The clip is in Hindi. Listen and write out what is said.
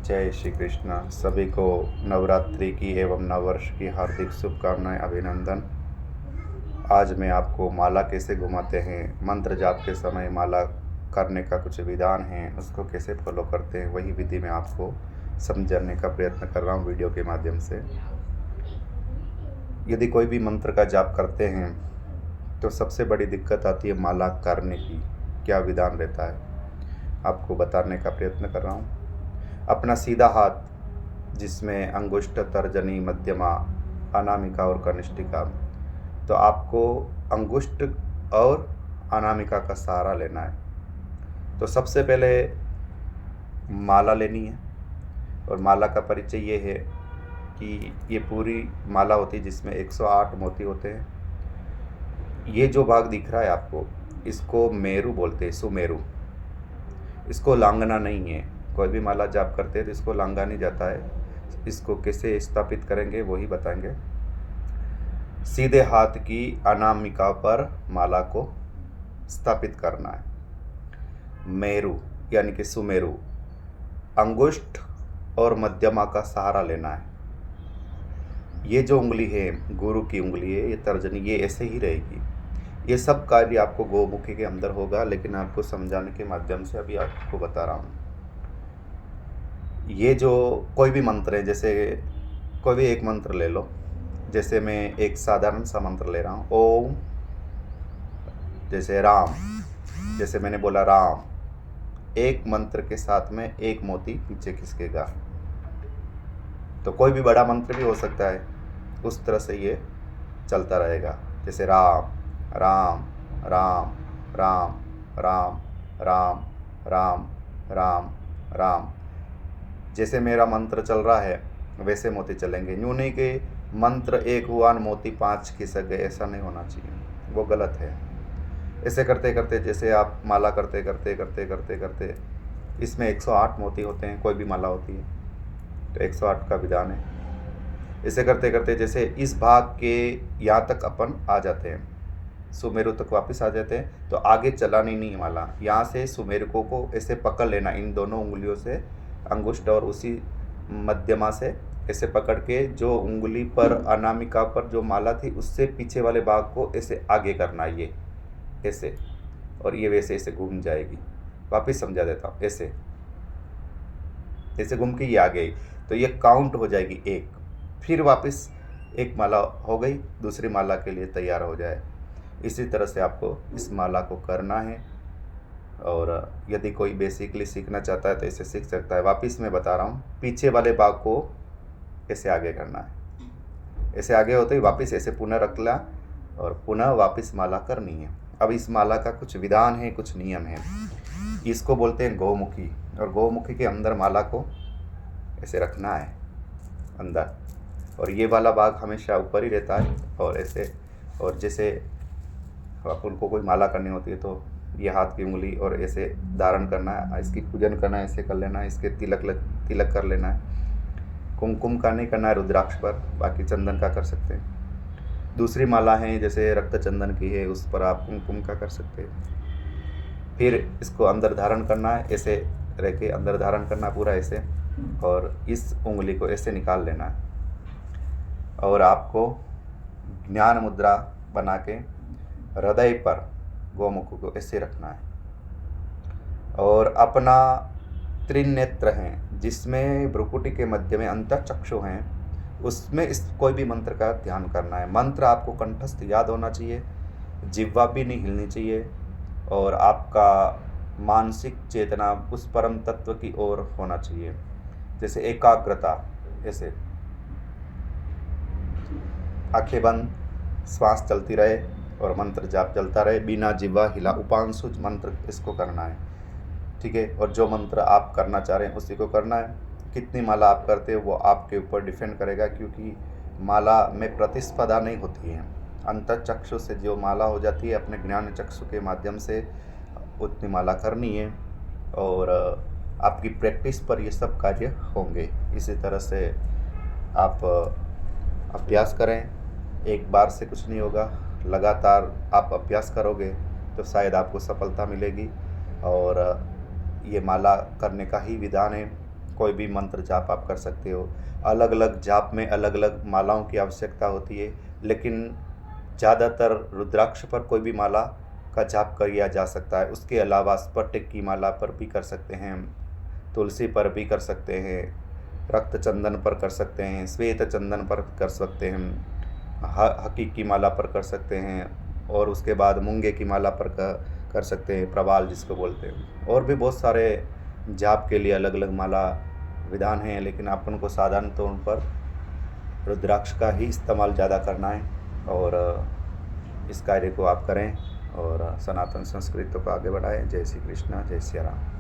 जय श्री कृष्ण। सभी को नवरात्रि की एवं नववर्ष की हार्दिक शुभकामनाएं, अभिनंदन। आज मैं आपको माला कैसे घुमाते हैं, मंत्र जाप के समय माला करने का कुछ विधान है, उसको कैसे फॉलो करते हैं, वही विधि मैं आपको समझाने का प्रयत्न कर रहा हूँ वीडियो के माध्यम से। यदि कोई भी मंत्र का जाप करते हैं तो सबसे बड़ी दिक्कत आती है माला करने की। क्या विधान रहता है आपको बताने का प्रयत्न कर रहा हूँ। अपना सीधा हाथ, जिसमें अंगुष्ठ, तर्जनी, मध्यमा, अनामिका और कनिष्ठिका, तो आपको अंगुष्ठ और अनामिका का सहारा लेना है। तो सबसे पहले माला लेनी है, और माला का परिचय ये है कि ये पूरी माला होती है जिसमें 108 मोती होते हैं। ये जो भाग दिख रहा है आपको, इसको मेरु बोलते हैं, सुमेरु। इसको लांघना नहीं है। कोई भी माला जाप करते हैं तो इसको लांघा नहीं जाता है। इसको कैसे स्थापित करेंगे वही बताएंगे। सीधे हाथ की अनामिका पर माला को स्थापित करना है। मेरु यानी कि सुमेरु, अंगुष्ठ और मध्यमा का सहारा लेना है। ये जो उंगली है, गुरु की उंगली है, ये तर्जनी, ये ऐसे ही रहेगी। ये सब कार्य आपको गोमुखी के अंदर होगा, लेकिन आपको समझाने के माध्यम से अभी आपको बता रहा हूँ। ये जो कोई भी मंत्र है, जैसे कोई भी एक मंत्र ले लो। जैसे मैं एक साधारण सा मंत्र ले रहा हूँ, ओम, जैसे राम, जैसे मैंने बोला राम, एक मंत्र के साथ में एक मोती पीछे खिसकेगा। तो कोई भी बड़ा मंत्र भी हो सकता है, उस तरह से ये चलता रहेगा। जैसे राम राम राम राम राम राम राम राम राम। जैसे मेरा मंत्र चल रहा है वैसे मोती चलेंगे। यूँ नहीं कि मंत्र एक हुआ मोती 5 खिसक गए, ऐसा नहीं होना चाहिए, वो गलत है। ऐसे करते करते, जैसे आप माला करते करते करते करते करते, इसमें 108 मोती होते हैं, कोई भी माला होती है तो 108 का विधान है। ऐसे करते करते जैसे इस भाग के यहाँ तक अपन आ जाते हैं, सुमेरु तक वापस आ जाते हैं, तो आगे चलानी नहीं माला। यहाँ से सुमेरु को ऐसे पकड़ लेना, इन दोनों उंगलियों से, अंगुष्ठ और उसी मध्यमा से ऐसे पकड़ के, जो उंगली पर अनामिका पर जो माला थी उससे पीछे वाले भाग को ऐसे आगे करना, ये ऐसे, और ये वैसे ऐसे घूम जाएगी। वापस समझा देता हूँ, ऐसे ऐसे घूम के ये आ गई, तो ये काउंट हो जाएगी 1। फिर वापस एक माला हो गई, दूसरी माला के लिए तैयार हो जाए। इसी तरह से आपको इस माला को करना है। और यदि कोई बेसिकली सीखना चाहता है तो इसे सीख सकता है। वापस मैं बता रहा हूँ, पीछे वाले भाग को ऐसे आगे करना है। ऐसे आगे होते ही वापस ऐसे पुनः रखना, और पुनः वापस माला करनी है। अब इस माला का कुछ विधान है, कुछ नियम है। इसको बोलते हैं गौमुखी, और गौमुखी के अंदर माला को ऐसे रखना है अंदर, और ये वाला भाग हमेशा ऊपर ही रहता है। और ऐसे, और जैसे अपन को कोई माला करनी होती है तो ये हाथ की उंगली और ऐसे धारण करना है, इसकी पूजन करना है, ऐसे कर लेना है, इसके तिलक कर लेना है। कुमकुम का नहीं करना है रुद्राक्ष पर, बाकी चंदन का कर सकते हैं। दूसरी माला है जैसे रक्त चंदन की है, उस पर आप कुमकुम का कर सकते हैं। फिर इसको अंदर धारण करना है, ऐसे रह के अंदर धारण करना पूरा ऐसे, और इस उंगली को ऐसे निकाल लेना है। और आपको ज्ञान मुद्रा बना के हृदय पर गोमुख को ऐसे रखना है। और अपना त्रिनेत्र हैं, जिसमें भ्रुकुटी के मध्य में अंतःचक्षु हैं, उसमें इस कोई भी मंत्र का ध्यान करना है। मंत्र आपको कंठस्थ याद होना चाहिए, जिह्वा भी नहीं हिलनी चाहिए, और आपका मानसिक चेतना उस परम तत्व की ओर होना चाहिए। जैसे एकाग्रता, ऐसे आंखें बंद, श्वास चलती रहे और मंत्र जाप चलता रहे, बिना जिह्वा हिला, उपांशु मंत्र इसको करना है, ठीक है। और जो मंत्र आप करना चाह रहे हैं उसी को करना है। कितनी माला आप करते हो वो आपके ऊपर डिपेंड करेगा, क्योंकि माला में प्रतिस्पर्धा नहीं होती है। अंतःचक्षु से जो माला हो जाती है, अपने ज्ञान चक्षु के माध्यम से उतनी माला करनी है, और आपकी प्रैक्टिस पर ये सब कार्य होंगे। इसी तरह से आप अभ्यास करें, एक बार से कुछ नहीं होगा, लगातार आप अभ्यास करोगे तो शायद आपको सफलता मिलेगी। और ये माला करने का ही विधान है। कोई भी मंत्र जाप आप कर सकते हो। अलग अलग जाप में अलग अलग मालाओं की आवश्यकता होती है, लेकिन ज़्यादातर रुद्राक्ष पर कोई भी माला का जाप किया जा सकता है। उसके अलावा स्फटिक की माला पर भी कर सकते हैं, तुलसी पर भी कर सकते हैं, रक्त चंदन पर कर सकते हैं, श्वेत चंदन पर कर सकते हैं, हकीक की माला पर कर सकते हैं, और उसके बाद मूंगे की माला पर कर सकते हैं, प्रवाल जिसको बोलते हैं। और भी बहुत सारे जाप के लिए अलग अलग माला विधान हैं, लेकिन अपन को साधारण तौर पर रुद्राक्ष का ही इस्तेमाल ज़्यादा करना है। और इस कार्य को आप करें और सनातन संस्कृति को आगे बढ़ाएं। जय श्री कृष्ण, जय श्री राम।